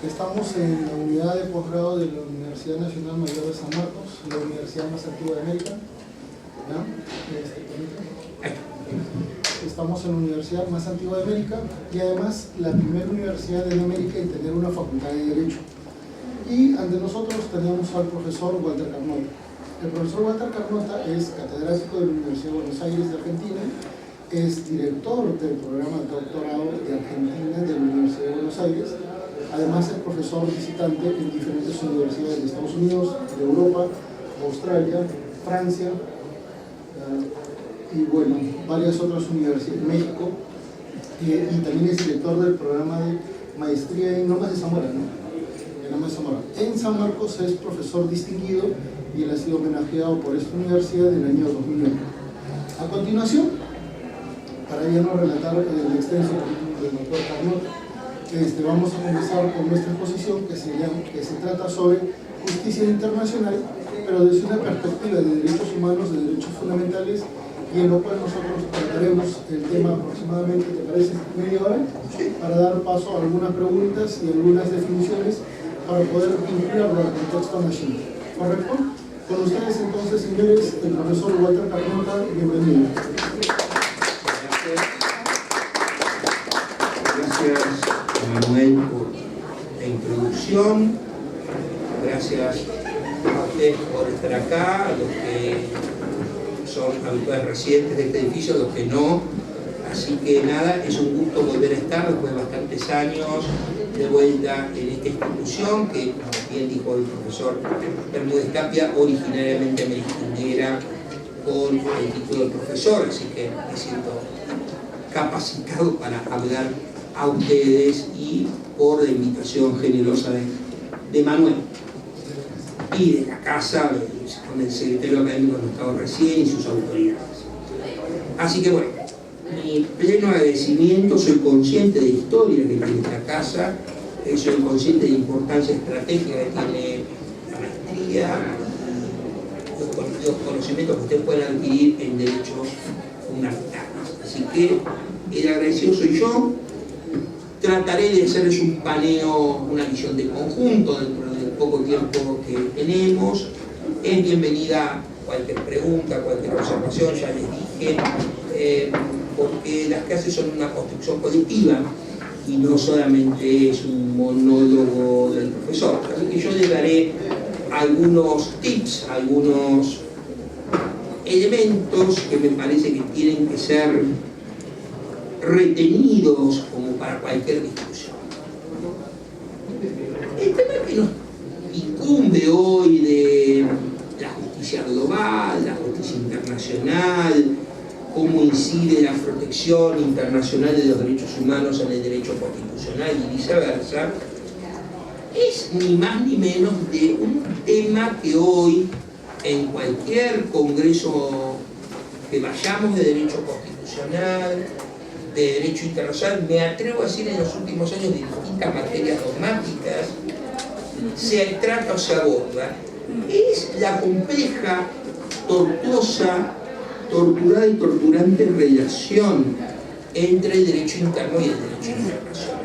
Estamos en la unidad de posgrado de la Universidad Nacional Mayor de San Marcos, la universidad más antigua de América. ¿Ya? Estamos en la universidad más antigua de América y además la primera universidad en América en tener una facultad de Derecho. Y ante nosotros tenemos al profesor Walter Carnota. El profesor Walter Carnota es catedrático de la Universidad de Buenos Aires de Argentina, es director del programa de doctorado de Argentina de la Universidad de Buenos Aires. Además es profesor visitante en diferentes universidades de Estados Unidos, de Europa, Australia, Francia y bueno, varias otras universidades, México, y también es director del programa de maestría en Lomas de Zamora, ¿no? En Lomas de Zamora. En San Marcos es profesor distinguido y él ha sido homenajeado por esta universidad en el año 2009. A continuación, para ya no relatar el extenso currículum del doctor Carnota, vamos a comenzar con nuestra exposición que se trata sobre justicia internacional, pero desde una perspectiva de derechos humanos, de derechos fundamentales, y en lo cual nosotros trataremos el tema aproximadamente, ¿te parece? ¿Media hora? Para dar paso a algunas preguntas y algunas definiciones para poder vincularlo al contexto nacional. ¿Correcto? Con ustedes entonces, señores, el profesor Walter Carnota, bienvenido. Gracias, Manuel, por la introducción. Gracias a ustedes por estar acá, a los que son habituales residentes de este edificio, a los que no. Así que nada, es un gusto volver a estar después de bastantes años de vuelta en esta institución que, como bien dijo el profesor Bermúdez Tapia, originariamente americanera con el título de profesor, así que me siento capacitado para hablar a ustedes y por la invitación generosa de Manuel y de la casa, con el secretario académico que estaba recién y sus autoridades. Así que bueno, mi pleno agradecimiento, soy consciente de la historia que tiene esta casa, soy consciente de la importancia estratégica que tiene la maestría, los conocimientos que ustedes pueden adquirir en derechos fundamentales. Así que el agradecido soy yo. Trataré de hacerles un paneo, una visión de conjunto dentro del poco tiempo que tenemos. Es bienvenida cualquier pregunta, cualquier observación, ya les dije, porque las clases son una construcción colectiva y no solamente es un monólogo del profesor. Así que yo les daré algunos tips, algunos elementos que me parece que tienen que ser retenidos como para cualquier discusión. El tema que nos incumbe hoy de la justicia global, la justicia internacional, cómo incide la protección internacional de los derechos humanos en el derecho constitucional y viceversa, es ni más ni menos de un tema que hoy en cualquier congreso que vayamos de derecho constitucional, de derecho internacional, me atrevo a decir en los últimos años de distintas materias dogmáticas, se trata o se aborda, es la compleja, tortuosa, torturada y torturante relación entre el derecho interno y el derecho internacional.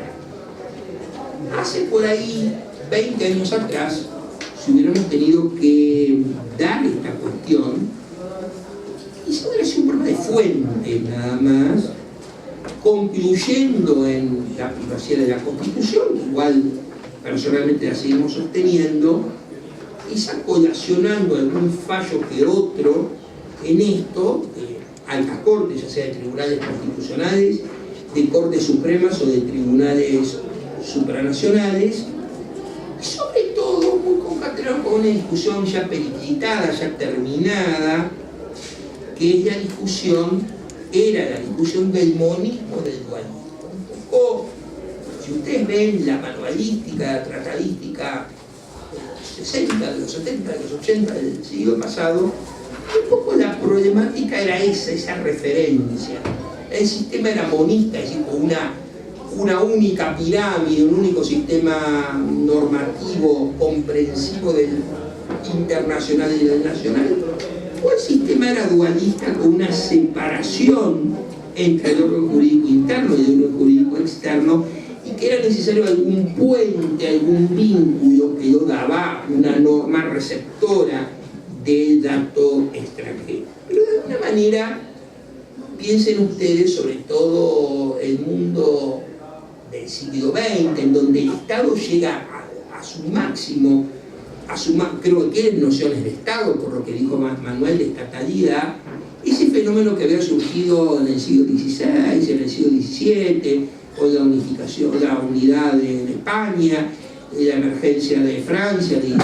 Hace por ahí 20 años atrás, si hubiéramos tenido que dar esta cuestión, quizá hubiera sido un problema de fuente nada más, concluyendo en la privacidad de la Constitución, igual personalmente la seguimos sosteniendo, quizá colacionando algún fallo que otro en esto, de altas cortes, ya sea de tribunales constitucionales, de cortes supremas o de tribunales supranacionales, y sobre todo muy concatenado con una discusión ya periquitada, ya terminada, que es la discusión del monismo del dualismo. Un poco, si ustedes ven la manualística, la tratadística de los 60, de los 70, de los 80 del siglo pasado, un poco la problemática era esa referencia. El sistema era monista, es decir, una única pirámide, un único sistema normativo comprensivo del internacional y del nacional, o el sistema era dualista con una separación entre el orden jurídico interno y el orden jurídico externo, y que era necesario algún puente, algún vínculo que lo daba una norma receptora del dato extranjero. Pero de alguna manera, piensen ustedes, sobre todo el mundo del siglo XX, en donde el Estado llega a su máximo, creo que tienen nociones de Estado, por lo que dijo Manuel, de estatalidad, ese fenómeno que había surgido en el siglo XVI, en el siglo XVII, con la unificación, la unidad de España, la emergencia de Francia, de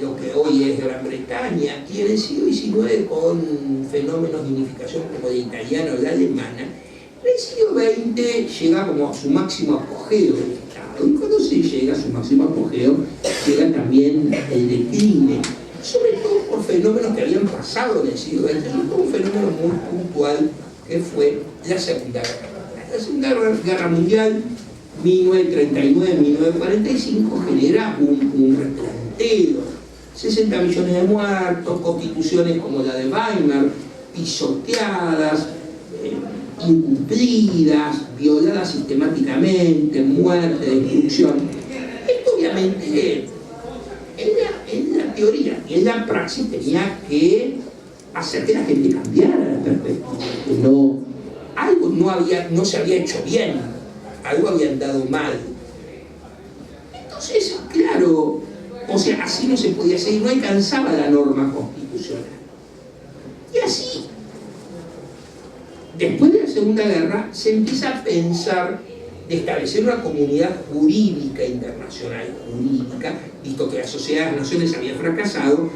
lo que hoy es Gran Bretaña, y en el siglo XIX con fenómenos de unificación como la italiana o la alemana. En el siglo XX llega como a su máximo apogeo el Estado, y cuando se llega a su máximo apogeo llega también el decline, sobre todo por fenómenos que habían pasado en el siglo XX, sobre todo un fenómeno muy puntual que fue la Segunda Guerra Mundial. La Segunda Guerra Mundial, 1939-1945, genera un replanteo, 60 millones de muertos, constituciones como la de Weimar, pisoteadas, incumplidas, violadas sistemáticamente, muerte, destrucción. Esto obviamente en la teoría y en la praxis tenía que hacer que la gente cambiara la perspectiva, que algo no se había hecho bien, algo había andado mal. Entonces, claro, o sea, así no se podía seguir, no alcanzaba la norma constitucional. Y así, después de la Segunda Guerra, se empieza a pensar de establecer una comunidad jurídica internacional, visto que la Sociedad de las Naciones había fracasado,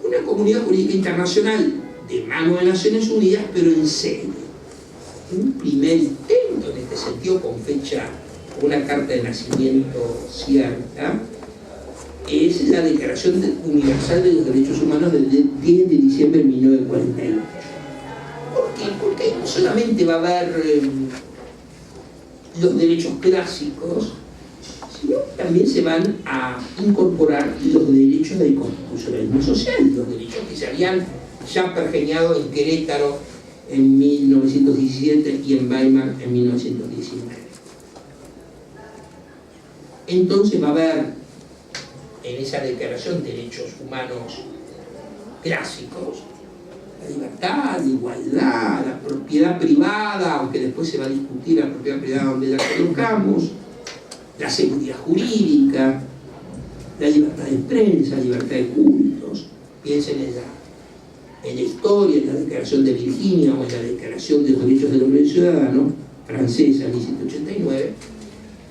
una comunidad jurídica internacional de mano de Naciones Unidas, pero en serio. Un primer intento en este sentido, con fecha, una carta de nacimiento cierta, es la Declaración Universal de los Derechos Humanos del 10 de diciembre de 1948. ¿Por qué? Porque ahí no solamente va a haber los derechos clásicos, sino también se van a incorporar los derechos del constitucionalismo social, los derechos que se habían ya pergeñado en Querétaro en 1917 y en Weimar en 1919. Entonces va a haber en esa declaración derechos humanos clásicos, la libertad, la igualdad, la propiedad privada, aunque después se va a discutir la propiedad privada donde la colocamos, la seguridad jurídica, la libertad de prensa, la libertad de cultos. Piensen en la historia, en la Declaración de Virginia o en la Declaración de los Derechos del Hombre y del Ciudadano, francesa, en 1789,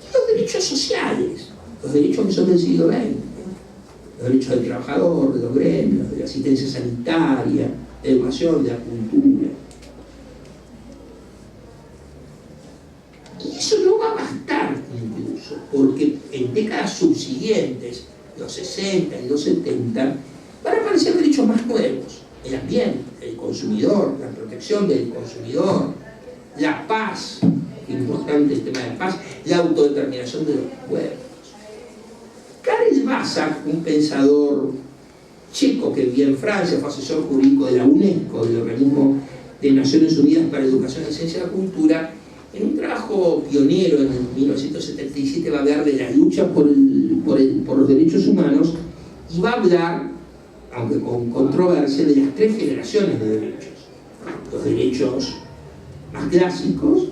y los derechos sociales, los derechos que son del siglo XX, los derechos del trabajador, de los gremios, de la asistencia sanitaria, de la educación, de la cultura. Y eso no va a bastar incluso, porque en décadas subsiguientes, los 60 y los 70, van a aparecer derechos más nuevos. El ambiente, el consumidor, la protección del consumidor, la paz, importante el tema de la paz, la autodeterminación de los pueblos. Karel Vazak, un pensador checo que vivía en Francia, fue asesor jurídico de la UNESCO, del Organismo de Naciones Unidas para la Educación, la Ciencia y la Cultura, en un trabajo pionero en 1977 va a hablar de la lucha por los derechos humanos y va a hablar, aunque con controversia, de las 3 generaciones de derechos. Los derechos más clásicos,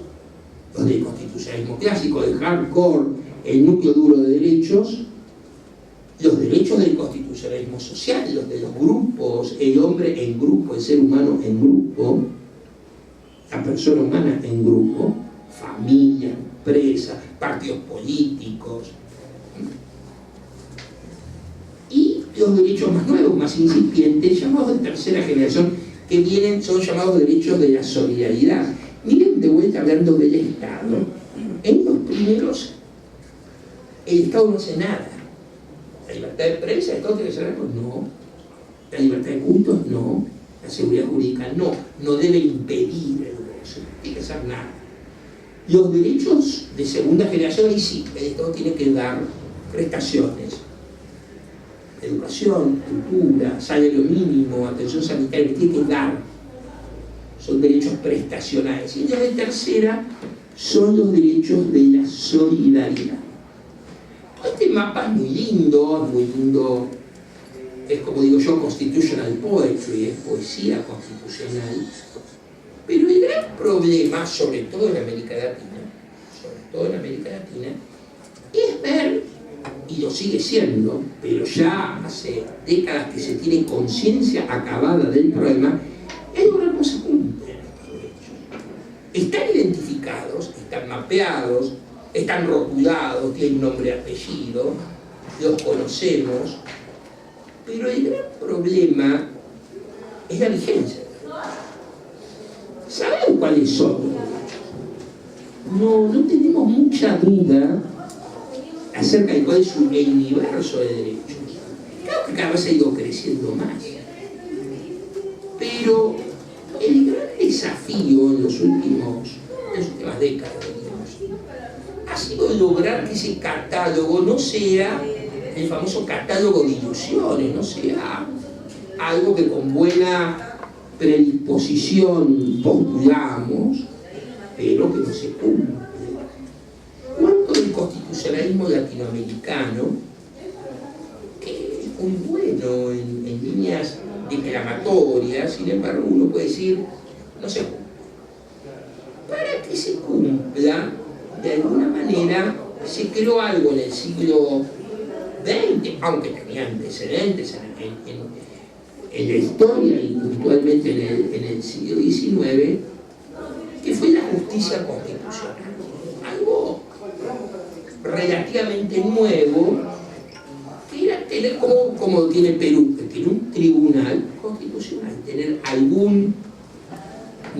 los del constitucionalismo clásico, el hardcore, el núcleo duro de derechos, los derechos del constitucionalismo social, los de los grupos, el hombre en grupo, el ser humano en grupo, la persona humana en grupo, familia, empresa, partidos políticos, y los derechos más nuevos, más incipientes, llamados de tercera generación, que son llamados derechos de la solidaridad. Miren, de vuelta hablando del Estado, en los primeros el Estado no hace nada. La libertad de prensa, ¿el Estado tiene que hacer algo? No. La libertad de cultos, no. La seguridad jurídica, no debe impedir el derecho, no tiene que hacer nada. Los derechos de segunda generación, ahí sí, el Estado tiene que dar prestaciones, educación, cultura, salario mínimo, atención sanitaria, que tiene que dar. Son derechos prestacionales. Y los de tercera son los derechos de la solidaridad. Este mapa es muy lindo, es como digo yo, constitutional poetry, es poesía constitucional, pero el gran problema, sobre todo en América Latina, es ver, y lo sigue siendo, pero ya hace décadas que se tiene conciencia acabada del problema, es lograr cómo se cumplen estos derechos. Están identificados, están mapeados, están rotulados, tienen nombre y apellido, los conocemos, pero el gran problema es la vigencia. ¿Saben cuáles son los derechos? No tenemos mucha duda acerca de cuál es el universo de derechos. Claro que cada vez ha ido creciendo más. Pero el gran desafío en las últimas décadas, digamos, ha sido lograr que ese catálogo no sea el famoso catálogo de ilusiones, no sea algo que con buena predisposición postulamos, pero que no se cumple. ¿Cuánto del constitucionalismo latinoamericano, que es muy bueno en líneas declamatorias, sin embargo uno puede decir, no se cumple? Para que se cumpla, de alguna manera se creó algo en el siglo XX, aunque tenía antecedentes en la historia y puntualmente en el siglo XIX, que fue la justicia constitucional. Algo relativamente nuevo, que era tener, como tiene Perú, que tiene un tribunal constitucional, tener algún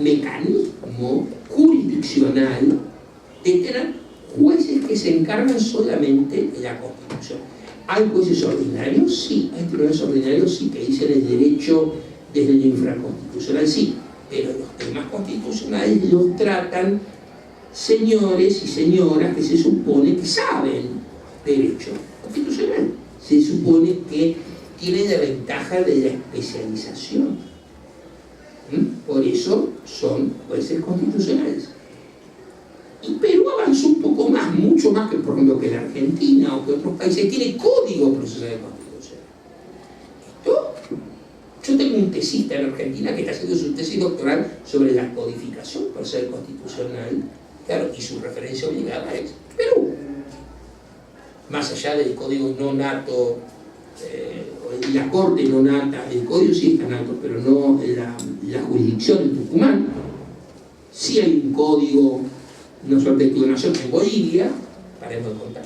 mecanismo jurisdiccional de tener jueces que se encargan solamente de la Constitución. ¿Hay jueces ordinarios? Sí. ¿Hay tribunales ordinarios? Sí, que dicen el derecho desde lo infraconstitucional, sí. Pero los temas constitucionales los tratan señores y señoras que se supone que saben derecho constitucional. Se supone que tienen la ventaja de la especialización. Por eso son jueces constitucionales. Y Perú avanzó un poco más, mucho más que, por ejemplo, que la Argentina o que otros países. Tiene código procesal de constitución. Yo tengo un tesista en Argentina que está haciendo su tesis doctoral sobre la codificación procesal constitucional, claro, y su referencia obligada es Perú. Más allá del código no nato, la corte no nata, el código sí está nato, pero no la jurisdicción en Tucumán. Sí hay un código, una suerte de clonación en Bolivia, paremos de contar,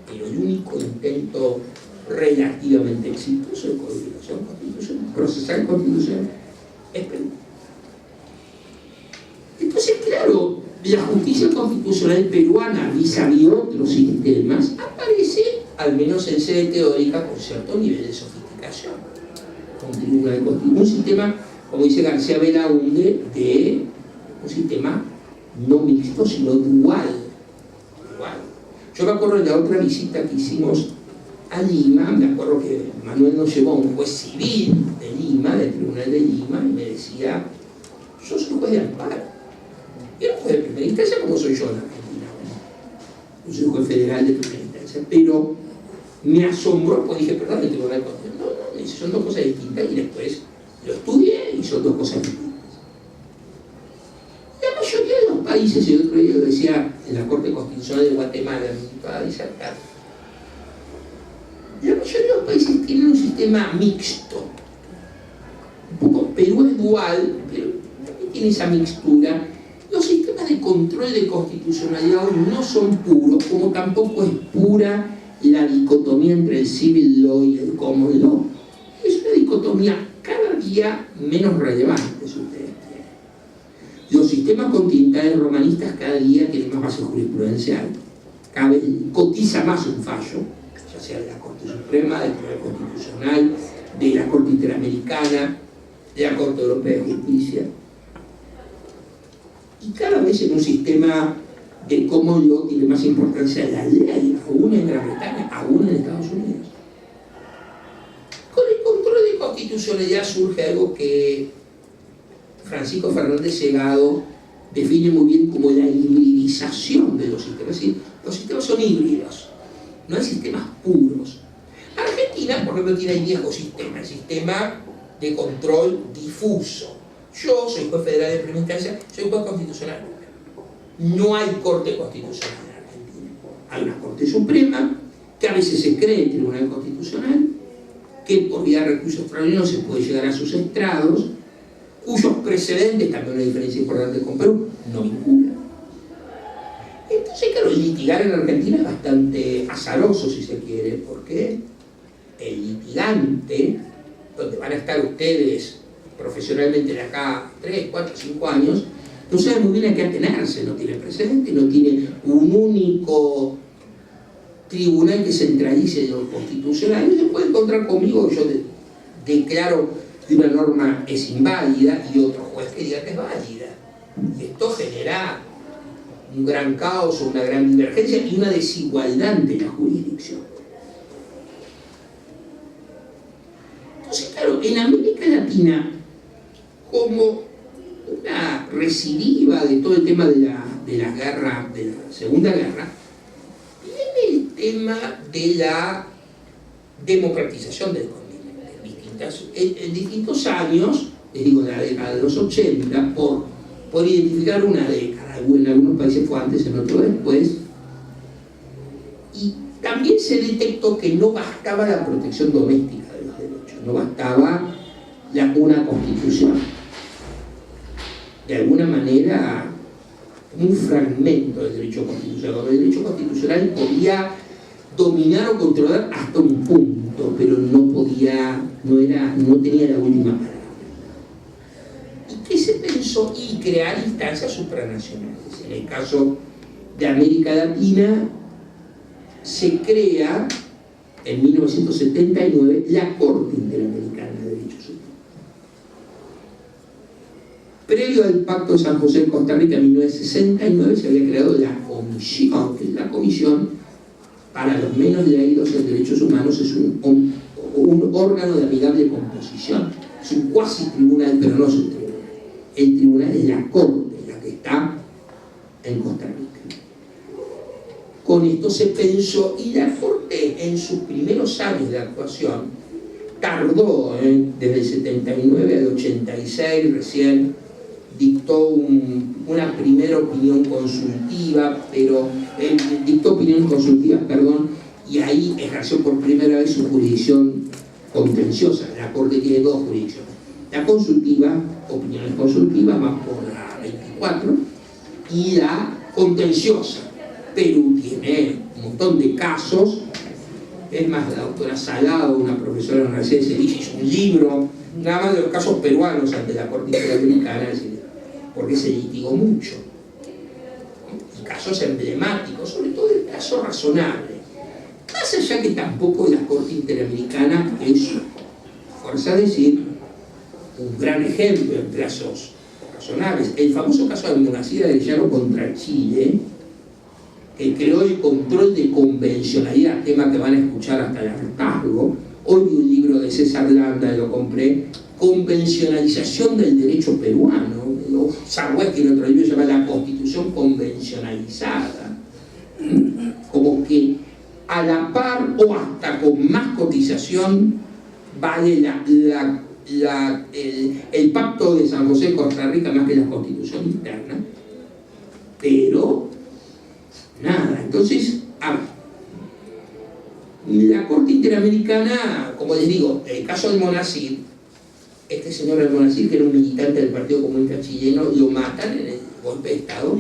pero el único intento relativamente exitoso de codificación constitucional, procesal constitucional, es Perú. Entonces, claro, la justicia constitucional peruana vis-a-vis otros sistemas aparece, al menos en sede teórica, con cierto nivel de sofisticación. Un sistema, como dice García Belaúnde, de un sistema no mixto, sino dual. Yo me acuerdo de la otra visita que hicimos a Lima, me acuerdo que Manuel nos llevó a un juez civil de Lima, del Tribunal de Lima, y me decía, yo soy juez de amparo. Y era un juez de primera instancia como soy yo en Argentina. Yo soy juez federal de primera instancia, pero me asombró, porque dije, perdón, el Tribunal Constitucional. No, son dos cosas distintas, y después lo estudié y son dos cosas distintas. La mayoría de los países, y el otro día lo decía en la Corte Constitucional de Guatemala, en mi país acá, la mayoría de los países tienen un sistema mixto. Un poco, Perú es dual, pero también tiene esa mixtura. Los sistemas de control de constitucionalidad no son puros, como tampoco es pura la dicotomía entre el civil law y el common law. Es una dicotomía cada día menos relevante, si ustedes quieren. Los sistemas continentales romanistas cada día tienen más base jurisprudencial, cada vez cotiza más un fallo, ya sea de la Corte Suprema, del Tribunal Constitucional, de la Corte Interamericana, de la Corte Europea de Justicia. Y cada vez en un sistema de common law tiene más importancia la ley, aún en Gran Bretaña, aún en Estados Unidos. Con el control de constitucionalidad surge algo que Francisco Fernández Segado define muy bien como la hibridización de los sistemas. Es decir, los sistemas son híbridos, no hay sistemas puros. Argentina, por ejemplo, tiene el viejo sistema, el sistema de control difuso. Yo soy juez federal de primera instancia, soy juez constitucional. No hay corte constitucional en Argentina. Hay una corte suprema, que a veces se cree el Tribunal Constitucional, que por vía de recurso extraordinario se puede llegar a sus estrados, cuyos precedentes, también una diferencia importante con Perú, no vinculan. Entonces, claro, litigar en Argentina es bastante azaroso, si se quiere, porque el litigante, donde van a estar ustedes profesionalmente de acá 3, 4, 5 años, no sabe muy bien a qué atenerse, no tiene precedente, no tiene un único tribunal que centralice lo constitucional. Y se puede encontrar conmigo, yo declaro que una norma es inválida y otro juez que diga que es válida. Y esto genera un gran caos, una gran divergencia y una desigualdad de la jurisdicción. Entonces, claro, en América Latina, como una recidiva de todo el tema de la guerra, de la Segunda Guerra, viene el tema de la democratización del continente. En distintos años, les digo, en la década de los 80, por identificar una década, en algunos países fue antes, en otros después, y también se detectó que no bastaba la protección doméstica de los derechos, no bastaba una constitución. De alguna manera, un fragmento del derecho constitucional. El derecho constitucional podía dominar o controlar hasta un punto, pero no tenía la última palabra. ¿Y qué se pensó? Y crear instancias supranacionales. En el caso de América Latina, se crea en 1979 la Corte Interamericana de Derechos Humanos. Previo al Pacto de San José de Costa Rica en 1969 se había creado la Comisión, que es la Comisión para los menos leídos en derechos humanos. Es un órgano de amigable composición, es un cuasi tribunal, pero no es un tribunal. El tribunal es la Corte, la que está en Costa Rica. Con esto se pensó, y la Corte en sus primeros años de actuación tardó, desde el 79 al 86 recién dictó una primera opinión consultiva, y ahí ejerció por primera vez su jurisdicción contenciosa. La Corte tiene dos jurisdicciones: la consultiva, opiniones consultivas, más por la 24, y la contenciosa. Perú tiene un montón de casos. Es más, la doctora Salado, una profesora de la Universidad de Sevilla, hizo un libro nada más de los casos peruanos ante la Corte Interamericana, porque se litigó mucho. Y casos emblemáticos, sobre todo el caso razonable. Más allá que tampoco la Corte Interamericana es, fuerza a decir, un gran ejemplo en plazos razonables. El famoso caso de Monacida de Llano contra Chile, que creó el control de convencionalidad, tema que van a escuchar hasta el hartazgo. Hoy vi un libro de César Landa, lo compré, Convencionalización del derecho peruano, o Sarwecki en otro libro se llama La Constitución Convencionalizada, como que a la par o hasta con más cotización vale el Pacto de San José de Costa Rica más que la Constitución interna, pero nada. Entonces, la Corte Interamericana, como les digo, el caso de Monacid, este señor Almonacid, que era un militante del Partido Comunista Chileno, lo matan en el golpe de Estado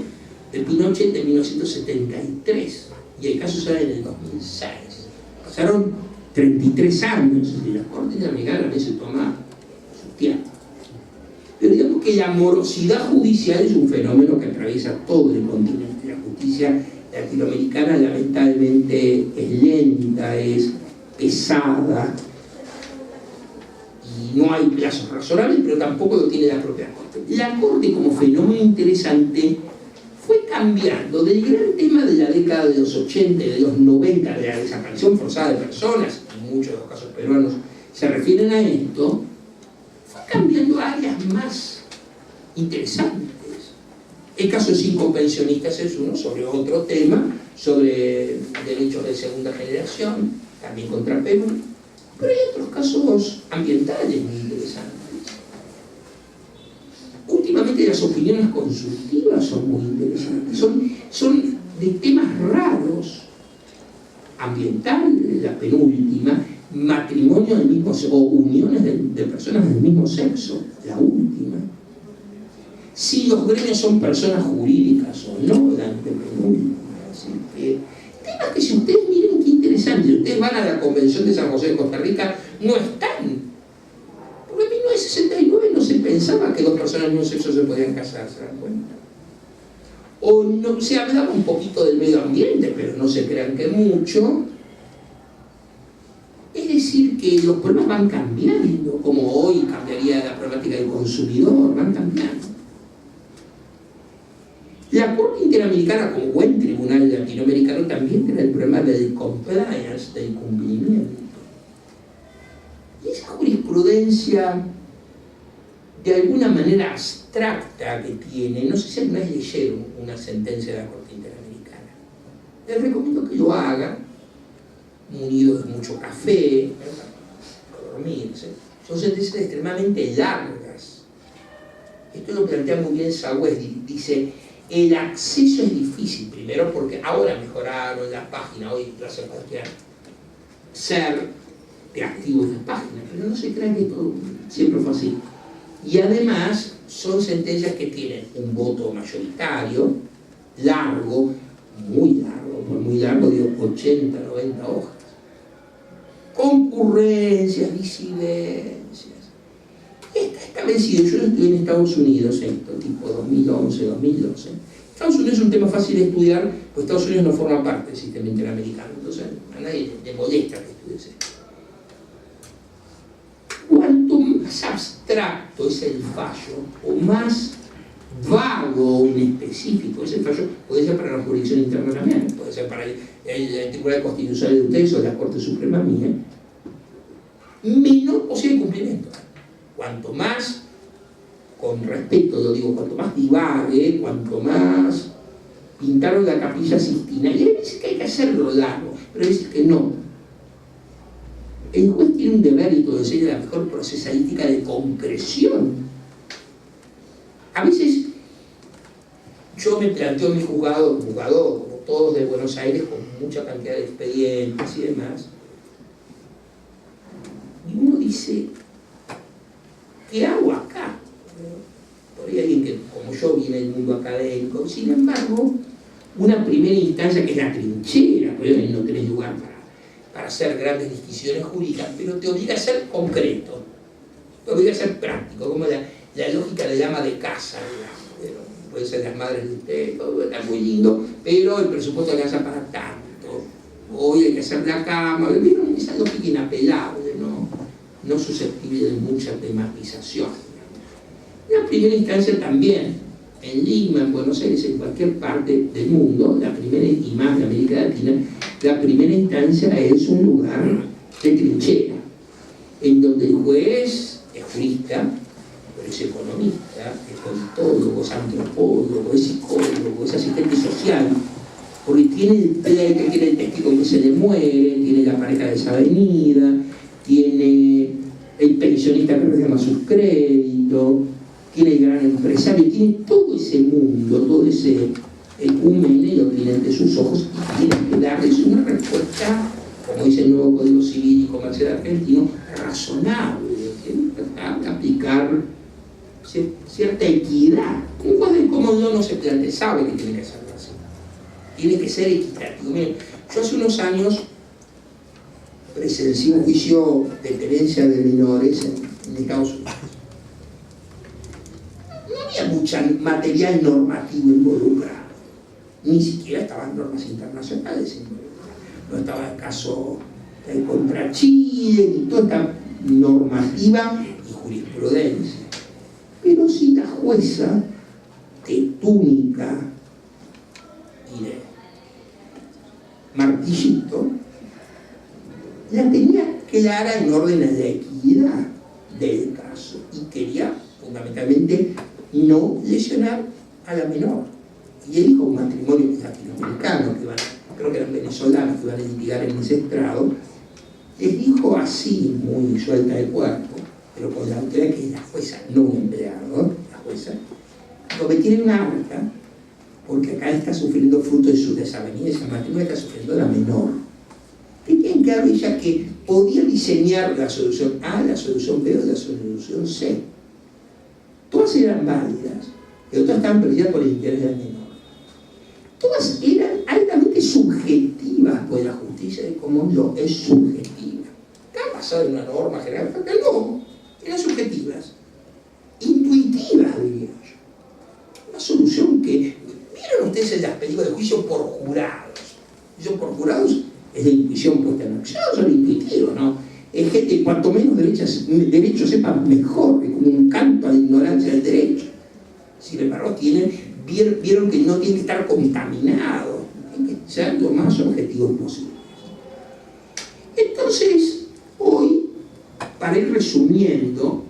de Pinochet de 1973, y el caso sale en el 2006. Pasaron 33 años y la Corte Interamericana también se toma su tiempo. Pero digamos que la morosidad judicial es un fenómeno que atraviesa todo el continente. La justicia latinoamericana lamentablemente es lenta, es pesada, y no hay plazos razonables, pero tampoco lo tiene la propia Corte. La Corte, como fenómeno interesante, fue cambiando del gran tema de la década de los 80 y de los 90, de la desaparición forzada de personas, y muchos de los casos peruanos se refieren a esto, fue cambiando a áreas más interesantes. El caso de 5 pensionistas es uno, sobre otro tema, sobre derechos de segunda generación, también contra Perú. Pero hay otros casos ambientales muy interesantes. Últimamente las opiniones consultivas son muy interesantes, son de temas raros. Ambiental, la penúltima, matrimonio del mismo sexo, o uniones de personas del mismo sexo, la última. Si los gremios son personas jurídicas o no, la antepenúltima. Así que, temas que si ustedes miren qué interesante, si ustedes van a la Convención de San José de Costa Rica, no están. Porque en 1969 no se pensaba que 2 personas del mismo sexo se podían casar, ¿se dan cuenta? O no, se hablaba un poquito del medio ambiente, pero no se crean que mucho. Es decir, que los problemas van cambiando, como hoy cambiaría la problemática del consumidor, van cambiando. La Corte Interamericana, como buen tribunal latinoamericano, también tiene el problema del compliance, del cumplimiento. Y esa jurisprudencia, de alguna manera abstracta que tiene, no sé si alguna vez leyeron una sentencia de la Corte Interamericana. Les recomiendo que lo hagan, munidos de mucho café, para dormirse. Son sentencias extremadamente largas. Esto lo plantea muy bien Sagüez, dice, el acceso es difícil, primero porque ahora mejoraron la página, hoy gracias a cualquier ser de activos de página, pero no se crean que todo siempre fue así. Y además son sentencias que tienen un voto mayoritario, largo, muy largo, de 80, 90 hojas. Concurrencias, disidencias. Está establecido, yo estudié en Estados Unidos, esto, tipo 2011, 2012. Estados Unidos es un tema fácil de estudiar, pues Estados Unidos no forma parte del sistema interamericano, entonces a nadie le molesta que estudies esto. Cuanto más abstracto es el fallo, o más vago o inespecífico es el fallo, puede ser para la jurisdicción interna también, puede ser para el Tribunal Constitucional de ustedes o la Corte Suprema mía, menor posible cumplimiento. Cuanto más, con respeto lo digo, cuanto más divague, cuanto más pintaron la Capilla Sixtina, y hay veces que hay que hacerlo largo, pero hay veces que no. El juez tiene un deber, y todo enseña la mejor procesalística de concreción. A veces yo me planteo mi jugador, como todos de Buenos Aires, con mucha cantidad de expedientes y demás, y uno dice, ¿qué hago acá? Por ahí alguien que, como yo, viene del mundo académico. Sin embargo, una primera instancia que es la trinchera, porque no tenés lugar para hacer grandes discusiones jurídicas, pero te obliga a ser concreto, te obliga a ser práctico, como la lógica del ama de casa, digamos. Puede ser las madres de usted, todo está muy lindo, pero el presupuesto no alcanza para tanto. Hoy hay que hacer la cama, ¿vieron? Esa lógica inapelable, no susceptible de mucha tematización. La primera instancia también, en Lima, en Buenos Aires, en cualquier parte del mundo, la primera y más de América Latina, la primera instancia es un lugar de trinchera, en donde el juez es jurista, pero es economista, es politólogo, es antropólogo, es psicólogo, es asistente social, porque tiene el pleito, tiene el testigo que se le muere, tiene la pareja desavenida, tiene el pensionista que reclama sus créditos, tiene el gran empresario, tiene todo ese mundo, todo ese ecúmene, lo tiene ante sus ojos y tiene que darles una respuesta, como dice el nuevo Código Civil y Comercial argentino, razonable, que aplicar cierta equidad. Un juez del común no se plantea, sabe que tiene que hacerlo así. Tiene que ser equitativo. Miren, yo hace unos años presencié un juicio de tenencia de menores en Estados Unidos. No había mucha material normativo involucrado, ni siquiera estaban normas internacionales involucradas. No estaba el caso contra Chile, ni toda esta normativa y jurisprudencia. Pero sí la jueza de túnica y de martillito la tenía clara en orden a la equidad del caso y quería fundamentalmente no lesionar a la menor. y el hijo de un matrimonio latinoamericano, creo que eran venezolanos, que iban a litigar en ese estrado, les dijo así, muy suelta de cuerpo, pero con la autoridad que es la jueza, no un empleado, la jueza, lo que tiene una harta, porque acá está sufriendo fruto de sus desavenencias, el matrimonio está sufriendo la menor. Tenían claro ella que podía diseñar la solución A, la solución B o la solución C. Todas eran válidas, pero todas estaban perdidas por el interés del menor. Todas eran altamente subjetivas, pues la justicia de común law es subjetiva. Está basada en una norma general, pero no, eran subjetivas, intuitivas, diría yo. Una solución que... ¿Vieron ustedes en las películas de juicio por jurados? Juicio por jurados es la intuición puesta en acción, son intuitivos, ¿no? Es gente, cuanto menos derecho sepa, mejor, es como un canto a la ignorancia del derecho. Sin embargo, vieron que no tiene que estar contaminado, tiene que ser lo más objetivo posible. Entonces, hoy, para ir resumiendo,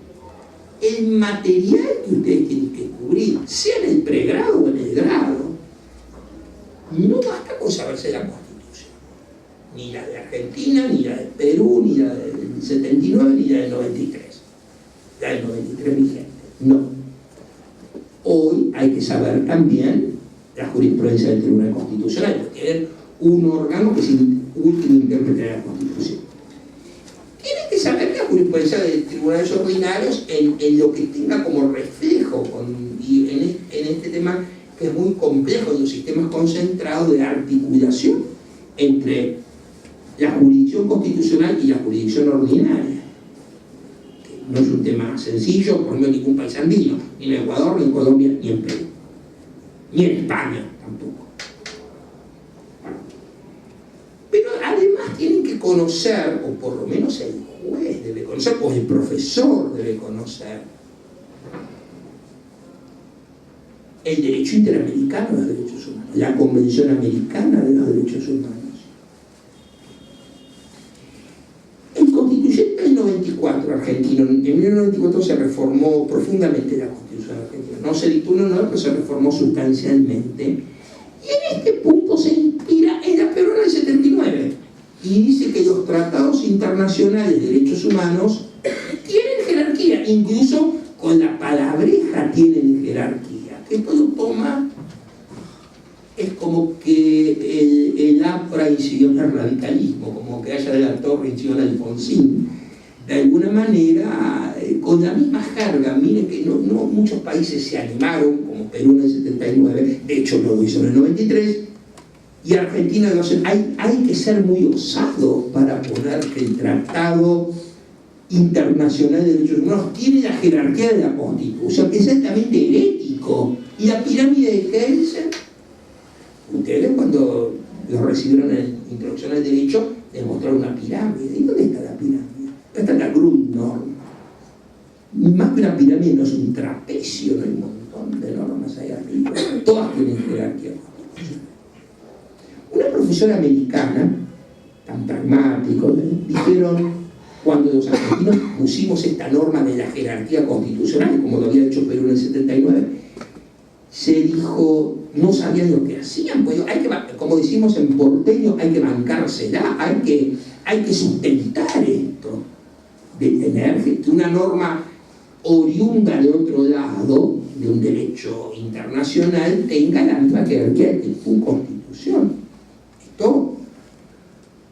el material que ustedes tienen que cubrir, sea en el pregrado o en el grado, no basta con saberse la Constitución. Ni la de Argentina, ni la de Perú, ni la del 79, ni la del 93. La del 93 vigente. No. Hoy hay que saber también la jurisprudencia del Tribunal Constitucional, porque tienen un órgano que es el último intérprete de la Constitución. Tienen que saber la jurisprudencia de tribunales ordinarios en lo que tenga como reflejo, y en este tema que es muy complejo, de un sistema concentrado de articulación entre la jurisdicción constitucional y la jurisdicción ordinaria. Que no es un tema sencillo, por medio de ningún país andino, ni en Ecuador, ni en Colombia, ni en Perú, ni en España tampoco. Pero además tienen que conocer, o por lo menos el juez debe conocer, o el profesor debe conocer, el derecho interamericano de los derechos humanos, la Convención Americana de los Derechos Humanos. El constituyente del 94 argentino, en 1994 se reformó profundamente la Constitución argentina. No se dictó una nueva, pero se reformó sustancialmente. Y en este punto se inspira en la peruana del 79. Y dice que los tratados internacionales de derechos humanos tienen jerarquía, incluso con la palabreja tienen jerarquía. Esto lo toma, es como que el APRA incidió en el radicalismo, como que Haya de la Torre incidió en Alfonsín. De alguna manera, con la misma jerga. Miren que no muchos países se animaron, como Perú en el 79, de hecho no lo hizo en el 93, y Argentina lo hace. Hay que ser muy osado para poner que el Tratado Internacional de Derechos Humanos tiene la jerarquía de la Constitución, que es altamente herético. Y la pirámide de Kelsen, ustedes cuando lo recibieron en Introducción al Derecho, les mostraron una pirámide. ¿Y dónde está la pirámide? Está en la Grundnorm. Más que una pirámide no es un trapecio, no hay un montón de normas ahí arriba. Todas tienen jerarquía constitucional. Una profesora americana, tan pragmático, dijeron, cuando los argentinos pusimos esta norma de la jerarquía constitucional, como lo había hecho Perú en el 79, se dijo, no sabían lo que hacían, pues como decimos en porteño, hay que bancársela, hay que sustentar esto, de tener que una norma oriunda de otro lado, de un derecho internacional, tenga la misma jerarquía que tu constitución. Esto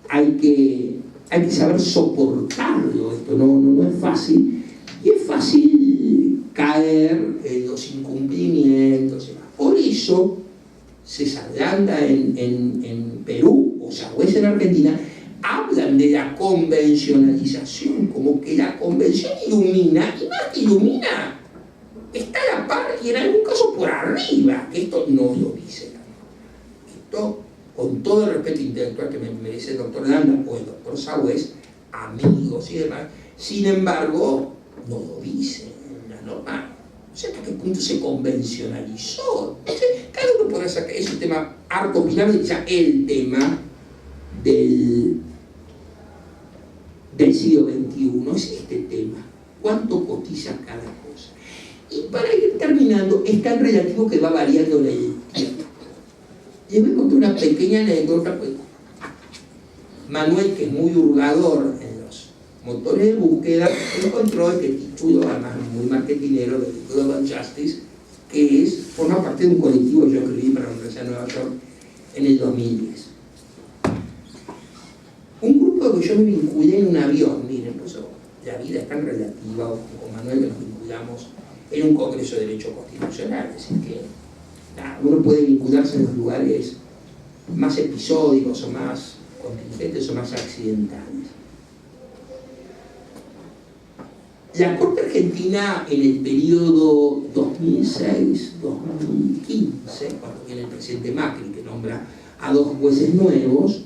hay que saber soportarlo, esto no es fácil, y es fácil caer en los incumplimientos. Por eso César Landa en Perú o Sagüez en Argentina hablan de la convencionalización, como que la convención ilumina, y más que ilumina, está a la par y en algún caso por arriba, que esto no lo dice. Esto, con todo el respeto intelectual que me merece el doctor Landa o el doctor Sagüez, amigos y demás, sin embargo, no lo dice en la norma. No sé hasta qué punto se convencionalizó. Entonces, cada uno podrá sacar, es un tema harto pirámide, ya el tema del siglo XXI, es este tema. ¿Cuánto cotiza cada cosa? Y para ir terminando, es tan relativo que va variando en el tiempo. Les voy a contar una pequeña anécdota. Pues, Manuel, que es muy hurgador en los motores de búsqueda, encontró este título, además muy marketinero, de Global Justice, que forma parte de un colectivo que yo escribí para la Universidad de Nueva York en el 2010. Un grupo que yo me vinculé en un avión, miren, pues, la vida es tan relativa, o con Manuel que nos vinculamos en un congreso de derecho constitucional, es decir que uno puede vincularse en los lugares más episódicos o más contingentes o más accidentales. La Corte Argentina en el periodo 2006-2015, cuando viene el presidente Macri que nombra a 2 jueces nuevos,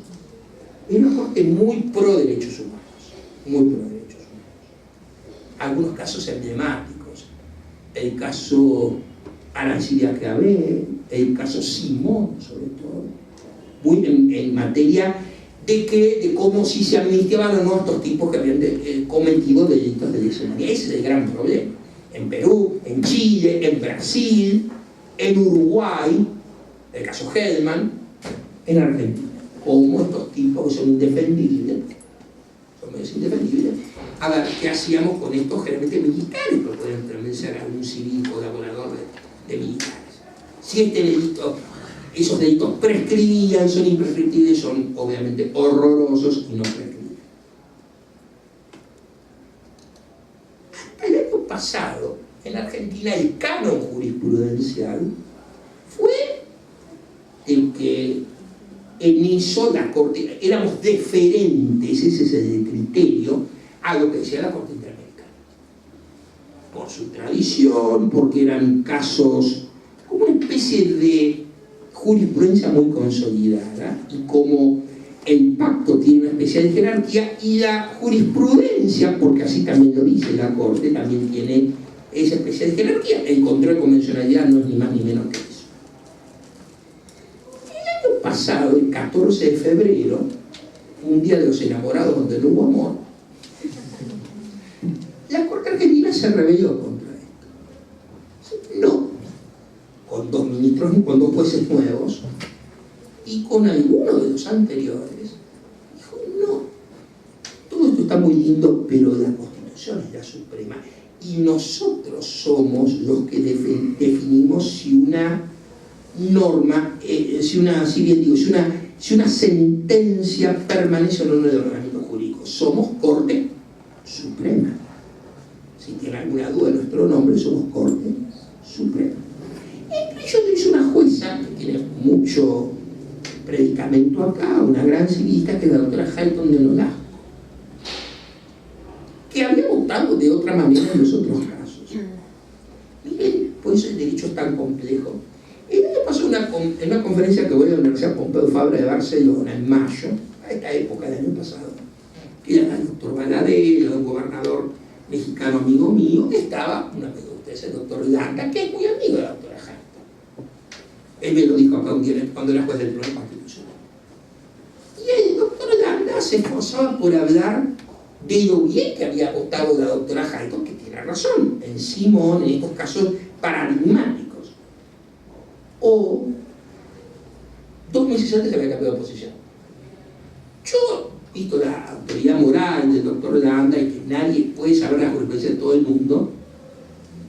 es una Corte muy pro derechos humanos, muy pro derechos humanos. Algunos casos emblemáticos, el caso Arancibia Clavé, el caso Simón, sobre todo, muy en materia de cómo si se amnistiaban o no a estos tipos que habían cometido delitos de lesa humanidad. Ese es el gran problema. En Perú, en Chile, en Brasil, en Uruguay, el caso Hellman, en Argentina. Cómo estos tipos que son indefendibles, a ver, ¿qué hacíamos con estos generalmente militares? Pero pueden también ser algún civil colaborador de militares. Si este delito, esos delitos prescribían, son imprescriptibles, son obviamente horrorosos y no prescriben. Hasta el año pasado, en Argentina, el canon jurisprudencial fue el que en eso la Corte, éramos deferentes, ese es el criterio, a lo que decía la Corte Interamericana. Por su tradición, porque eran casos como una especie de jurisprudencia muy consolidada, y como el pacto tiene una especial jerarquía, y la jurisprudencia, porque así también lo dice la Corte, también tiene esa especial jerarquía. El control de convencionalidad no es ni más ni menos que eso. El año pasado, el 14 de febrero, un día de los enamorados donde no hubo amor, la Corte Argentina se rebeló contra esto. No con 2 ministros ni con 2 jueces nuevos, y con alguno de los anteriores, dijo, no, todo esto está muy lindo, pero la Constitución es la suprema, y nosotros somos los que definimos si una norma, si una sentencia permanece o no en el ordenamiento jurídico. Somos Corte Suprema. Si tiene alguna duda de nuestro nombre, somos Corte Suprema. Entre ellos lo hizo una jueza que tiene mucho predicamento acá, una gran civilista, que es la doctora Hayton de Nolasco, que había votado de otra manera en los otros casos. Miren, por eso el derecho es tan complejo. El año pasó en una conferencia que voy a la Universidad Pompeu Fabra de Barcelona, en mayo, a esta época del año pasado, que era el doctor Valadero, un gobernador mexicano amigo mío, estaba un amigo de ustedes, el doctor Landa, que es muy amigo de la doctora Hayton. Él me lo dijo acá un día cuando era juez del Tribunal Constitucional. Y el doctor Landa se esforzaba por hablar de lo bien que había votado la doctora Hayton, que tiene razón, en Simón, en estos casos paradigmáticos. O 2 meses antes había cambiado de posición. Yo, visto la autoridad moral del doctor Landa y que nadie puede saber la jurisprudencia de todo el mundo,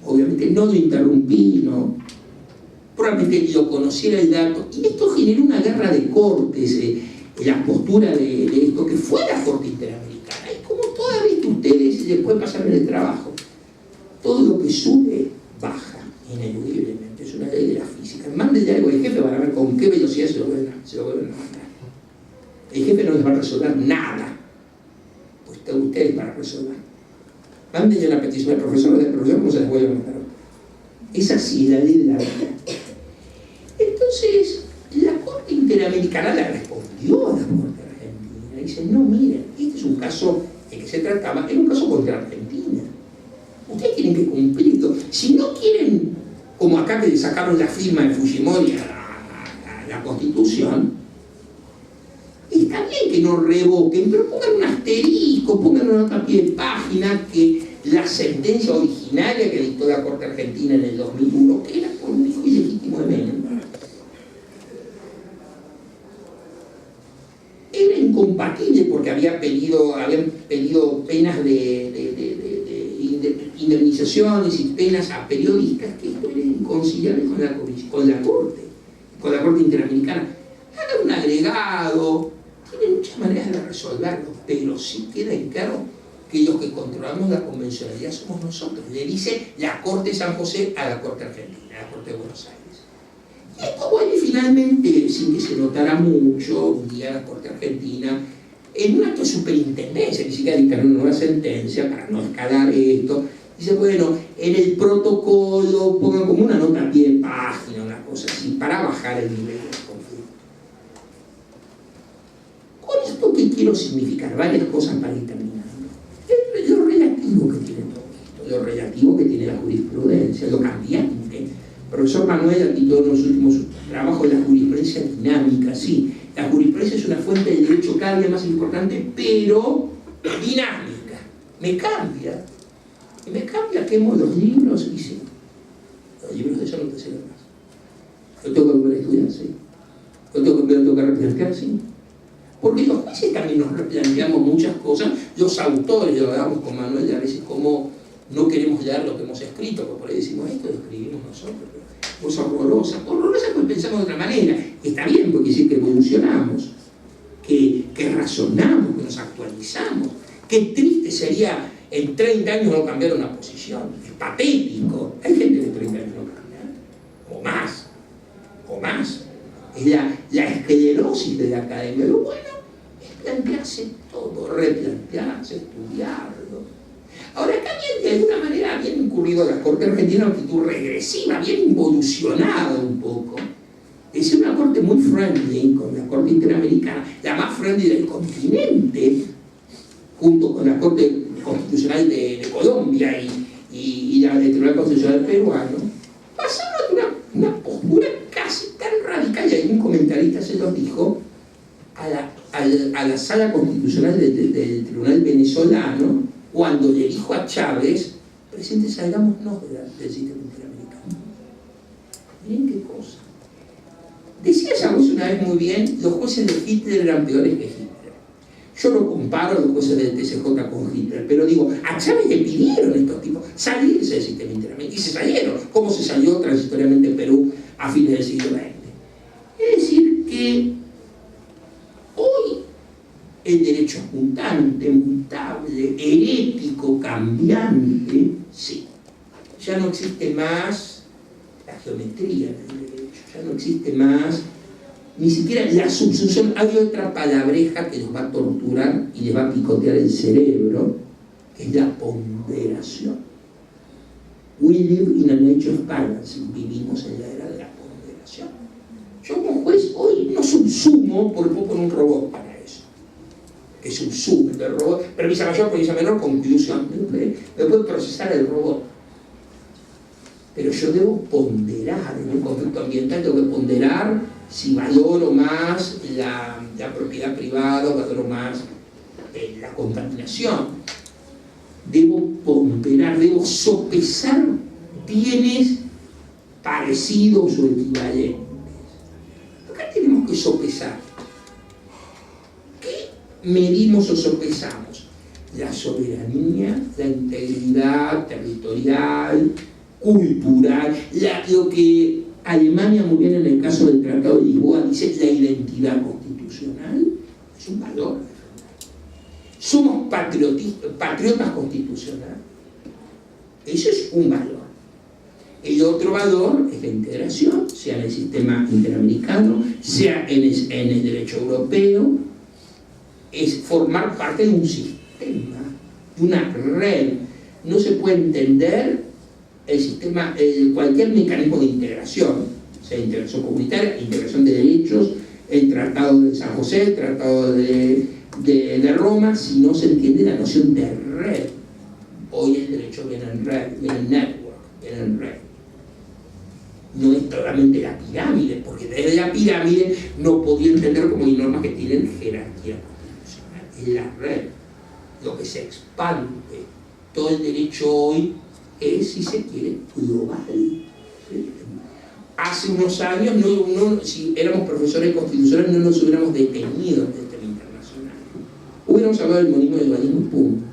obviamente no lo interrumpí, no. Probablemente lo conociera el dato, y esto generó una guerra de cortes, la postura de esto, que fue la Corte Interamericana. Y como todas visto ustedes, y después pasar en el trabajo, todo lo que sube, baja, ineludiblemente. Es una ley de la física. Mándenle algo al jefe para ver con qué velocidad se lo vuelven a mandar. El jefe no les va a resolver nada, pues están ustedes para resolver. Mándenle una petición al profesor, ¿cómo se les vuelve a mandar? Es así, la ley de la vida. Entonces, la Corte Interamericana le respondió a la Corte Argentina. Dice, no, miren, este es un caso de que se trataba, era un caso contra Argentina. Ustedes tienen que cumplirlo. Si no quieren, como acá que le sacaron la firma de Fujimori a la Constitución, está bien que no revoquen, pero pongan un asterisco, pongan una nota a pie de página que la sentencia originaria que dictó la Corte Argentina en el 2001, que era por un hijo ilegítimo de Menem, incompatible porque habían pedido penas de indemnizaciones y penas a periodistas, que esto era inconciliable con la Corte Interamericana. Hagan un agregado, tienen muchas maneras de resolverlo, pero sí queda en claro que los que controlamos la convencionalidad somos nosotros. Le dice la Corte de San José a la Corte Argentina, a la Corte de Buenos Aires. Y esto, bueno, y finalmente, sin que se notara mucho, un día la Corte Argentina, en un acto de superintendencia, ni siquiera dictaron una nueva sentencia para no escalar esto, dice, bueno, en el protocolo pongan como una nota a pie de página, una cosa así, para bajar el nivel del conflicto. Con esto, ¿qué quiero significar? Varias cosas para ir terminando. Lo relativo que tiene todo esto, lo relativo que tiene la jurisprudencia, lo cambiante. El profesor Manuel ha titulado en los últimos trabajos la jurisprudencia dinámica. Sí, la jurisprudencia es una fuente de derecho cada día más importante, pero dinámica. Me cambia. Y me cambia, quemo los libros y sí. Los libros de eso no te sirven más. Yo tengo que volver a estudiar, sí. Yo tengo que replantear, sí. Porque los jueces también nos replanteamos muchas cosas, los autores, lo hablamos con Manuel, a veces como no queremos leer lo que hemos escrito, porque por ahí decimos esto lo escribimos nosotros, pero cosa horrorosa, pues pensamos de otra manera. Está bien, porque sí que evolucionamos, que razonamos, que nos actualizamos. Qué triste sería en 30 años no cambiar una posición, es patético. Hay gente de 30 años no cambia, o más. Es la esclerosis de la academia. Lo bueno es plantearse todo, replantearse, estudiarlo. Ahora, acá bien, de alguna manera, habían incurrido la Corte Argentina en una actitud regresiva, bien involucionado un poco. Es una corte muy friendly con la Corte Interamericana, la más friendly del continente, junto con la Corte Constitucional de Colombia y la del Tribunal Constitucional peruano, pasaron a una postura casi tan radical, y algún comentarista se los dijo, a la sala constitucional del Tribunal venezolano, cuando le dijo a Chávez, presidente, salgámonos del sistema interamericano. Miren qué cosa. Decía Chávez una vez muy bien, los jueces de Hitler eran peores que Hitler. Yo no comparo a los jueces del TSJ con Hitler, pero digo, a Chávez le pidieron estos tipos salirse del sistema interamericano, y se salieron, como se salió transitoriamente en Perú a fines del siglo XX. Es decir, que hoy el derecho es mutante, mutable, herético, cambiante, sí. Ya no existe más la geometría del derecho, ya no existe más ni siquiera la subsunción. Hay otra palabreja que nos va a torturar y les va a picotear el cerebro, que es la ponderación. We live in an age of balance. Vivimos en la era de la ponderación. Yo como juez hoy no subsumo, porque puedo poner un robot para eso, que subsume el robot, premisa mayor, premisa menor, conclusión. Me puede procesar el robot. Pero yo debo ponderar, en un conflicto ambiental tengo que ponderar si valoro más la propiedad privada o valoro más la contaminación. Debo ponderar, debo sopesar bienes parecidos o equivalentes. Acá tenemos que sopesar. ¿Qué medimos o sopesamos? La soberanía, la integridad territorial, cultural, lo que Alemania muy bien en el caso del Tratado de Lisboa dice, la identidad constitucional es un valor. Somos patriotas constitucionales. Eso es un valor. El otro valor es la integración, sea en el sistema interamericano, sea en el derecho europeo, es formar parte de un sistema, de una red. No se puede entender el sistema, cualquier mecanismo de integración, sea integración comunitaria, integración de derechos, el Tratado de San José, el Tratado de Roma, si no se entiende la noción de red. Hoy el derecho viene en red, viene en network, viene en red. No es solamente la pirámide, porque desde la pirámide no podía entender cómo hay normas que tienen jerarquía constitucional. Es la red, lo que se expande. Todo el derecho hoy es, si se quiere, global. ¿Sí? Hace unos años, si éramos profesores constitucionales, no nos hubiéramos detenido en el tema internacional. Hubiéramos hablado del monismo y del dualismo y punto.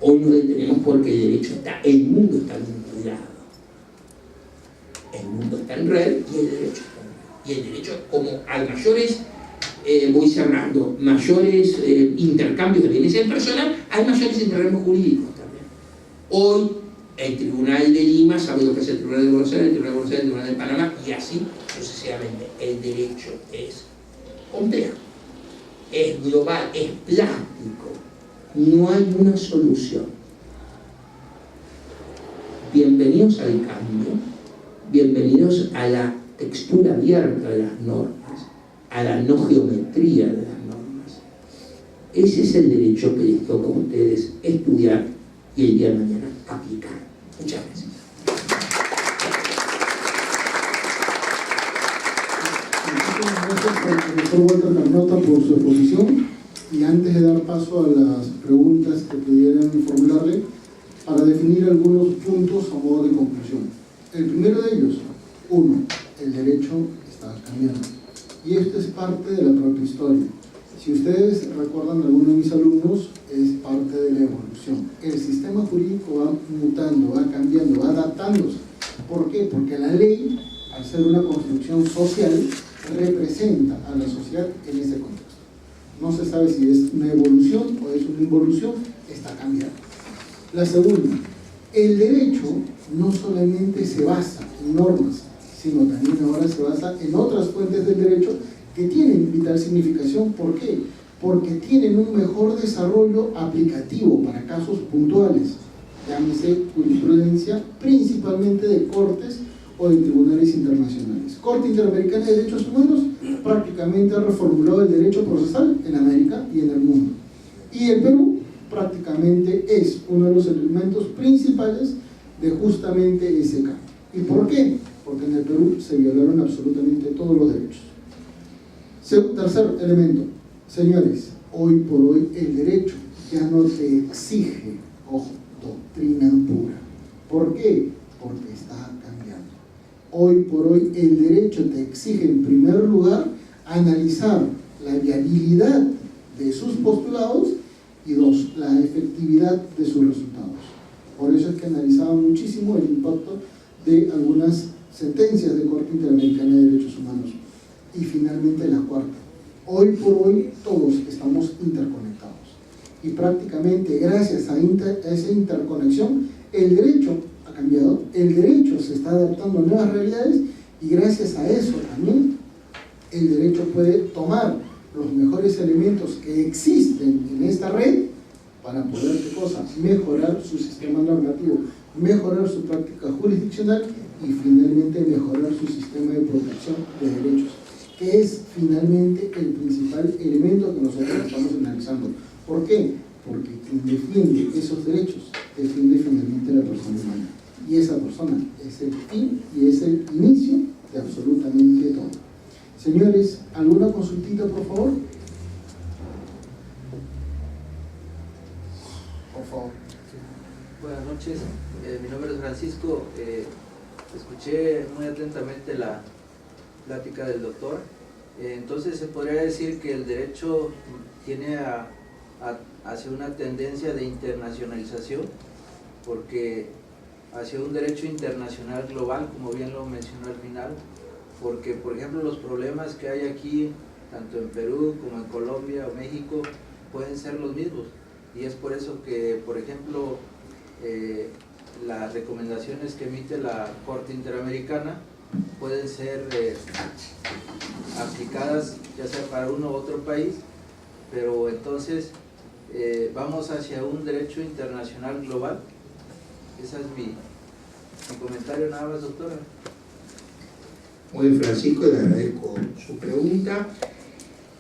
Hoy nos detenemos porque el mundo está vinculado. El mundo está en red y el derecho está en red. Y el derecho, como hay mayores, voy cerrando, mayores intercambios de bienes en persona, hay mayores intercambios jurídicos también. Hoy el Tribunal de Lima sabe lo que es el Tribunal de Buenos Aires, el Tribunal de Buenos Aires, el Tribunal de Panamá, y así sucesivamente. El derecho es complejo, es global, es plástico. No hay una solución. Bienvenidos al cambio, bienvenidos a la textura abierta de las normas, a la no geometría de las normas. Ese es el derecho que les toca a ustedes estudiar y el día de mañana aplicar. Muchas gracias. Muchas gracias al profesor Walter Carnota por su exposición, y antes de dar paso a las preguntas que pudieran formularle, para definir algunos puntos a modo de conclusión. El primero de ellos, 1. El derecho está cambiando, y esto es parte de la propia historia. Si ustedes recuerdan, algunos de mis alumnos, es parte de la evolución. El sistema jurídico va mutando, va cambiando, va adaptándose. ¿Por qué? Porque la ley, al ser una construcción social, representa a la sociedad en ese contexto. No se sabe si es una evolución o es una involución, está cambiando. La segunda, el derecho no solamente se basa en normas, sino también ahora se basa en otras fuentes del derecho que tienen vital significación. ¿Por qué? Porque tienen un mejor desarrollo aplicativo para casos puntuales, llámese jurisprudencia, principalmente de cortes o de tribunales internacionales. Corte Interamericana de Derechos Humanos prácticamente ha reformulado el derecho procesal en América y en el mundo. Y el Perú prácticamente es uno de los elementos principales de justamente ese cambio. ¿Y por qué? Porque en el Perú se violaron absolutamente todos los derechos. Tercer elemento, señores, hoy por hoy el derecho ya no te exige, ojo, doctrina pura. ¿Por qué? Porque está cambiando. Hoy por hoy el derecho te exige en primer lugar analizar la viabilidad de sus postulados y 2, la efectividad de sus resultados. Por eso es que analizaba muchísimo el impacto de algunas sentencias de Corte Interamericana de Derechos Humanos. Y finalmente la cuarta, hoy por hoy todos estamos interconectados y prácticamente gracias a esa interconexión el derecho ha cambiado, el derecho se está adaptando a nuevas realidades, y gracias a eso también el derecho puede tomar los mejores elementos que existen en esta red para poder, ¿qué cosa?, mejorar su sistema normativo, mejorar su práctica jurisdiccional y finalmente mejorar su sistema de protección de derechos, que es finalmente el principal elemento que nosotros estamos analizando. ¿Por qué? Porque quien defiende esos derechos defiende finalmente a la persona humana, y esa persona es el fin y es el inicio de absolutamente todo. Señores, ¿alguna consultita, por favor? Por favor. Buenas noches, mi nombre es Francisco. Escuché muy atentamente la plática del doctor. Entonces se podría decir que el derecho tiene hacia una tendencia de internacionalización, porque hacia un derecho internacional global, como bien lo mencionó al final, porque por ejemplo los problemas que hay aquí, tanto en Perú como en Colombia o México, pueden ser los mismos, y es por eso que, por ejemplo, las recomendaciones que emite la Corte Interamericana pueden ser aplicadas ya sea para uno u otro país, pero entonces vamos hacia un derecho internacional global. Ese es mi comentario, nada más, doctora. Muy bien, Francisco, le agradezco su pregunta.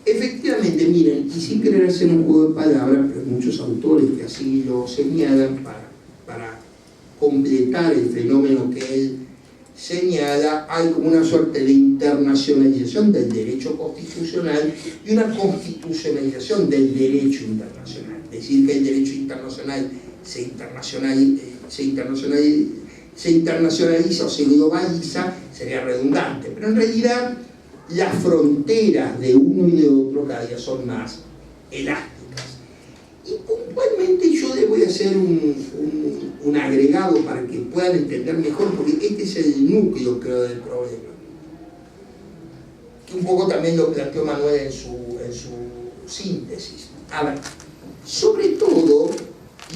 Efectivamente, miren, y sin querer hacer un juego de palabras, pero hay muchos autores que así lo señalan para completar el fenómeno que él señala, hay como una suerte de internacionalización del derecho constitucional y una constitucionalización del derecho internacional. Decir que el derecho internacional se internacionaliza o se globaliza sería redundante, pero en realidad las fronteras de uno y de otro cada día son más elásticas. Y puntualmente yo les voy a hacer un agregado para que puedan entender mejor, porque este es el núcleo, creo, del problema. Que un poco también lo planteó Manuel en su síntesis. A ver, sobre todo,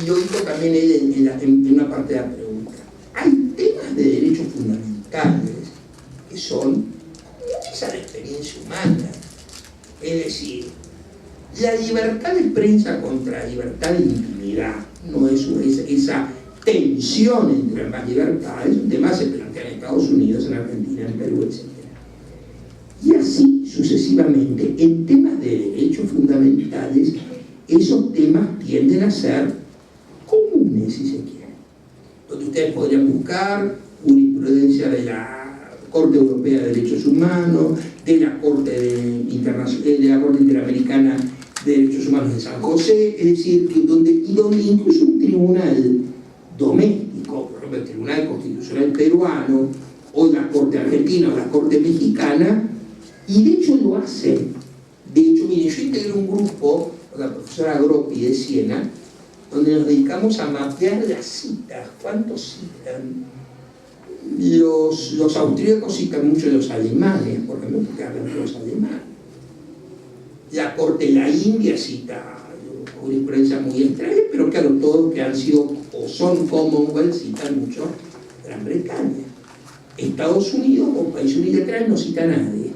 y lo dijo también él en una parte de la pregunta, hay temas de derechos fundamentales que son muchas a la experiencia humana. Es decir, la libertad de prensa contra la libertad de intimidad no es esa tensión entre ambas libertades, es un tema que se plantea en Estados Unidos, en Argentina, en Perú, etc. Y así sucesivamente, en temas de derechos fundamentales, esos temas tienden a ser comunes, si se quiere. Donde ustedes podrían buscar jurisprudencia de la Corte Europea de Derechos Humanos, de la Corte Interamericana de Derechos Humanos de San José, es decir, donde incluso un tribunal doméstico, por ejemplo el Tribunal Constitucional peruano, o la Corte Argentina o la Corte Mexicana, y de hecho lo hacen. De hecho, miren, yo integré un grupo con la profesora Groppi de Siena, donde nos dedicamos a mapear las citas. ¿Cuántos citan? Los austríacos citan mucho de los alemanes, por ejemplo, porque hablan de los alemanes. La Corte de la India cita jurisprudencia muy extraña, pero claro, todos que han sido o son Commonwealth citan mucho Gran Bretaña. Estados Unidos o país unilateral no cita a nadie,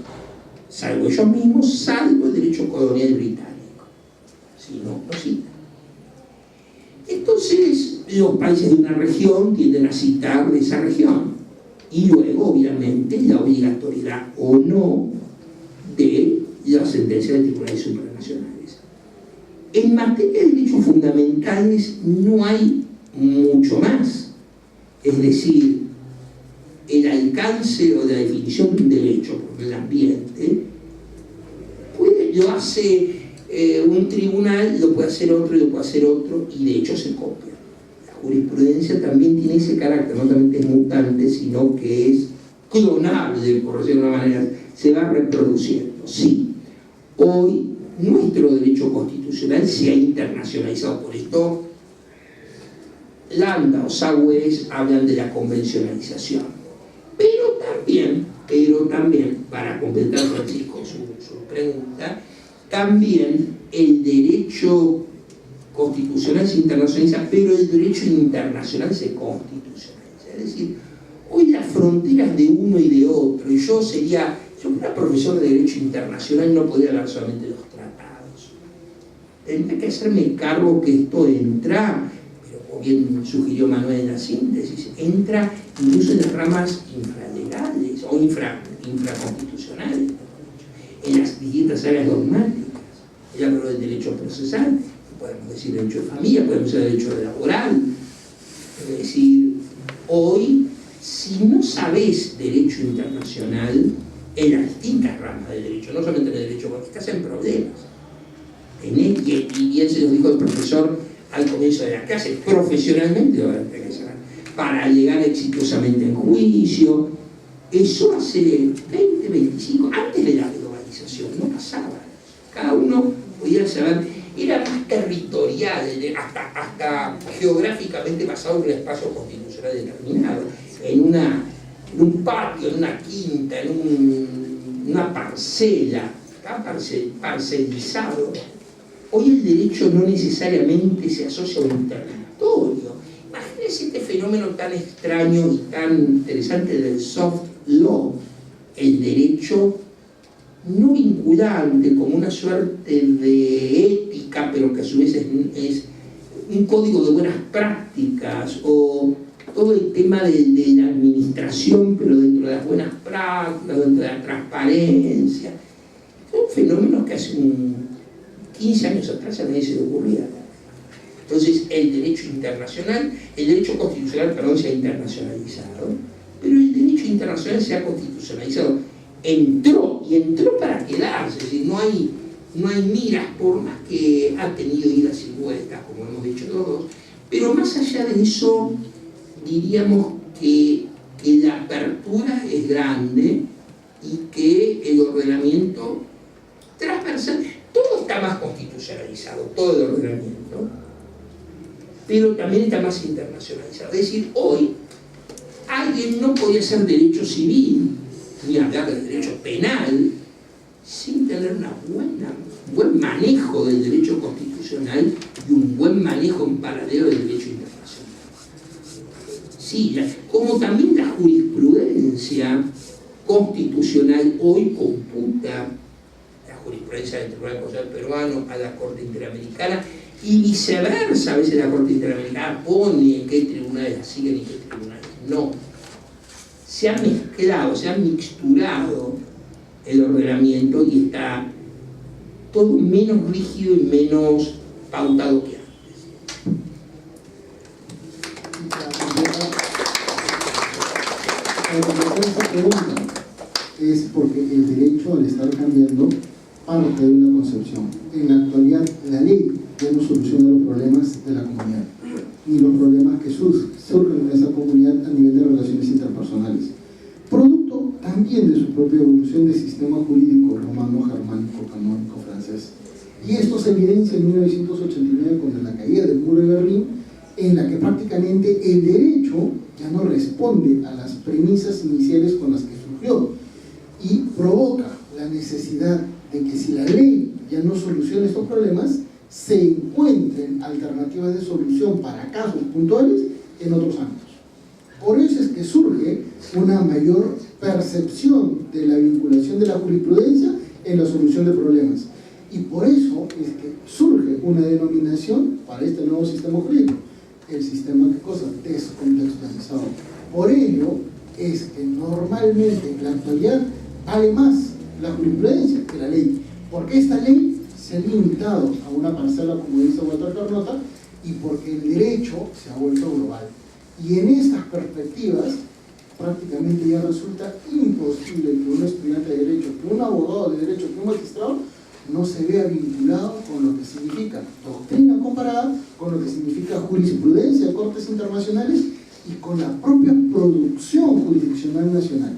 salvo ellos mismos, salvo el derecho colonial británico. Si no, no cita. Entonces, los países de una región tienden a citar de esa región. Y luego, obviamente, la obligatoriedad o no de la sentencia de tribunales supranacionales. En materia de derechos fundamentales no hay mucho más. Es decir, el alcance o la definición de un derecho por el ambiente lo hace un tribunal, lo puede hacer otro, y lo puede hacer otro, y de hecho se copia. La jurisprudencia también tiene ese carácter, no solamente es mutante, sino que es clonable, por decirlo de una manera, se va reproduciendo. Sí, hoy nuestro derecho constitucional se ha internacionalizado. Por esto Landa o Sagüez hablan de la convencionalización, pero también para completar, Francisco, su pregunta, también el derecho constitucional se internacionaliza, pero el derecho internacional se constitucionaliza. Es decir, hoy las fronteras de uno y de otro, y yo fuera profesor de derecho internacional, no podría hablar solamente de los tratados. Tendría que hacerme cargo que esto entra, pero como bien sugirió Manuel en la síntesis, entra incluso en las ramas infralegales o infraconstitucionales, en las distintas áreas dogmáticas. Ella habló del derecho procesal, podemos decir derecho de familia, podemos decir derecho laboral. Es decir, hoy, si no sabés derecho internacional, en las distintas ramas del derecho, no solamente en el derecho, porque estás en problemas. Y bien se nos dijo el profesor al comienzo de la clase, profesionalmente para llegar exitosamente en juicio. Eso hace 20, 25, antes de la globalización, no pasaba. Cada uno podía saber, era más territorial, hasta geográficamente basado en un espacio constitucional determinado, en un patio, en una quinta, en una parcela, está parcelizado. Hoy el derecho no necesariamente se asocia a un territorio. Imagínense este fenómeno tan extraño y tan interesante del soft law, el derecho no vinculante, como una suerte de ética, pero que a su vez es un código de buenas prácticas, o todo el tema de la administración, pero dentro de las buenas prácticas, dentro de la transparencia. Son fenómenos que hace 15 años atrás a nadie se le ocurría. Entonces, el derecho internacional, el derecho constitucional, perdón, se ha internacionalizado, pero el derecho internacional se ha constitucionalizado. Entró para quedarse, es decir, no hay miras, por más que ha tenido idas y vueltas, como hemos dicho todos, pero más allá de eso, diríamos que la apertura es grande y que el ordenamiento transversal, todo está más constitucional. socializado, todo el ordenamiento, pero también está más internacionalizado. Es decir, hoy alguien no podía hacer derecho civil, ni hablar del derecho penal, sin tener un buen manejo del derecho constitucional y un buen manejo en paralelo del derecho internacional. Sí, como también la jurisprudencia constitucional hoy computa la jurisprudencia del Tribunal Constitucional Peruano a la Corte Interamericana y viceversa. A veces la Corte Interamericana pone qué tribunales la siguen y qué tribunales no. Se ha mezclado, se ha mixturado el ordenamiento y está todo menos rígido y menos pautado que antes. Esta pregunta es porque el derecho, al estar cambiando, parte de una concepción. En la actualidad, la ley ya no soluciona los problemas de la comunidad, ni los problemas que surgen en esa comunidad a nivel de relaciones interpersonales, producto también de su propia evolución de sistema jurídico romano, germánico, canónico, francés. Y esto se evidencia en 1989 con la caída del muro de Berlín, en la que prácticamente el derecho ya no responde a las premisas iniciales con las que surgió y provoca la necesidad de que, si la ley ya no soluciona estos problemas, se encuentren alternativas de solución para casos puntuales en otros ámbitos. Por eso es que surge una mayor percepción de la vinculación de la jurisprudencia en la solución de problemas. Y por eso es que surge una denominación para este nuevo sistema jurídico, el sistema, ¿qué cosa? Descontextualizado. Por ello es que normalmente en la actualidad vale más la jurisprudencia que la ley, porque esta ley se ha limitado a una parcela, como dice Walter Carnota, y porque el derecho se ha vuelto global. Y en estas perspectivas prácticamente ya resulta imposible que un estudiante de derecho, que un abogado de derecho, que un magistrado no se vea vinculado con lo que significa doctrina comparada, con lo que significa jurisprudencia de cortes internacionales y con la propia producción jurisdiccional nacional.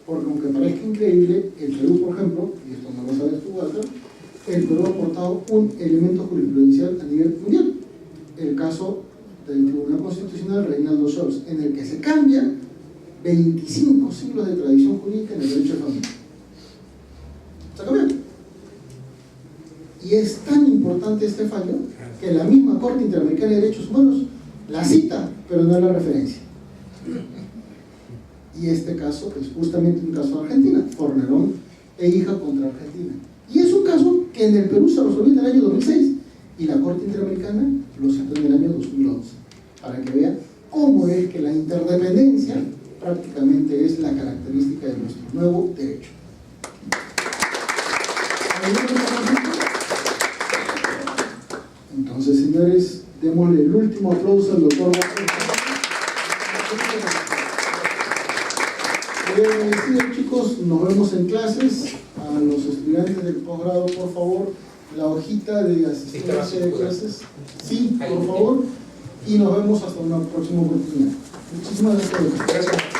Porque aunque parezca increíble, el Perú, por ejemplo, y esto no lo sabes tú, Walter, el Perú ha aportado un elemento jurisprudencial a nivel mundial, el caso del Tribunal Constitucional Reinaldo Scholz, en el que se cambian 25 siglos de tradición jurídica en el derecho de familia. ¿Se cambió? Y es tan importante este fallo que la misma Corte Interamericana de Derechos Humanos la cita, pero no la referencia. Y este caso es justamente un caso de Argentina, Fornerón e hija contra Argentina. Y es un caso que en el Perú se resolvió en el año 2006 y la Corte Interamericana lo citó en el año 2011, para que vean cómo es que la interdependencia prácticamente es la característica de nuestro nuevo derecho. Entonces, señores, démosle el último aplauso al doctor. Chicos, nos vemos en clases. A los estudiantes del posgrado, por favor, la hojita de asistencia de clases. Sí, por favor. Y nos vemos hasta una próxima oportunidad. Muchísimas gracias.